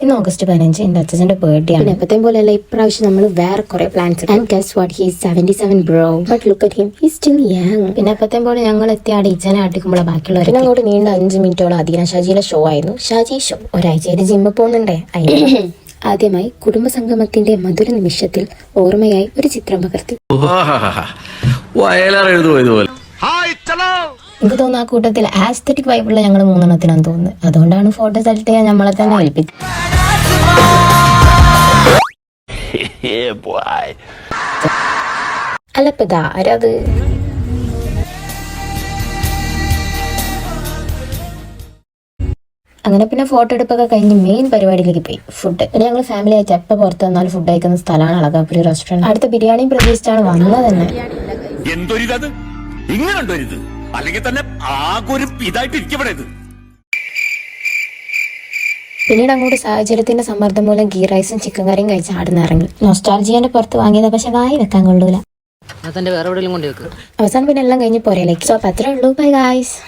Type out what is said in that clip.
ഇന്ന് ഓഗസ്റ്റ് 15 എൻ്റെ അച്ഛൻ്റെ ബർത്ത്ഡേ ആണ്. എപ്പോഴത്തേം പോലെയല്ല, ഇപ്രാവശ്യം നമ്മൾ വേറെ കുറെ plans. And guess what, he is 77 bro, but look at him, he is still young. പിന്നെ എപ്പോഴത്തേം പോലെ ഞങ്ങൾ എത്തി ആ ടീച്ചറിനെ ആട്ടിക്കുമ്പോൾ ബാക്കിയുള്ളവർ. പിന്നെ അങ്ങോട്ട് നീണ്ട 5 മിനിറ്റോളം അധീന ഷാജിയുടെ ഷോ ആയിരുന്നു. ഷാജി ഷോ. ഒരാഴ്ചയായിട്ട് ജിമ്മിൽ പോകുന്നുണ്ടേ. ആദ്യമായി കുടുംബ സംഗമത്തിന്റെ മധുര നിമിഷത്തിൽ ഓർമ്മയായി ഒരു ചിത്രം പകർത്തി. എനിക്ക് തോന്നുന്നു ആ കൂട്ടത്തിൽ ആസ്തറ്റിക് വൈബുള്ള ഞങ്ങൾ 3 എണ്ണത്തിനാന്ന് തോന്നുന്നത്. അതുകൊണ്ടാണ് ഫോട്ടോ സെലക്ട് ചെയ്യാൻ നമ്മളെ തന്നെ ഏൽപ്പിച്ചത്. അല്ലപ്പ ആരത്? അങ്ങനെ പിന്നെ ഫോട്ടോ എടുപ്പൊക്കെ കഴിഞ്ഞ് മെയിൻ പരിപാടിയിലേക്ക് പോയി. ഫുഡ്. പിന്നെ ഞങ്ങൾ ഫാമിലി ആയിട്ട് എപ്പോൾ പുറത്ത് വന്നാലും ഫുഡ് കഴിക്കുന്ന സ്ഥലമാണ് അളകാപുരി റെസ്റ്റോറൻറ്റ്. അടുത്ത ബിരിയാണിയും പ്രതീക്ഷിച്ചാണ് വന്നത് തന്നെ. പിന്നീട് അങ്ങോട്ട് സാഹചര്യത്തിന്റെ സമ്മർദ്ദം മൂലം ഗീ റൈസും ചിക്കൻ കറിയും കഴിച്ച് ആടുന്നിറങ്ങി. നൊസ്റ്റാൾജിയന്റെ പുറത്ത് വാങ്ങിയത് പക്ഷെ വായി വെക്കാൻ കൊള്ളൂല. അവസാനം പിന്നെ എല്ലാം കഴിഞ്ഞ് പോരേലേക്ക്. സോ അപ്പൊ അത്രേ ഉള്ളൂ. Bye guys.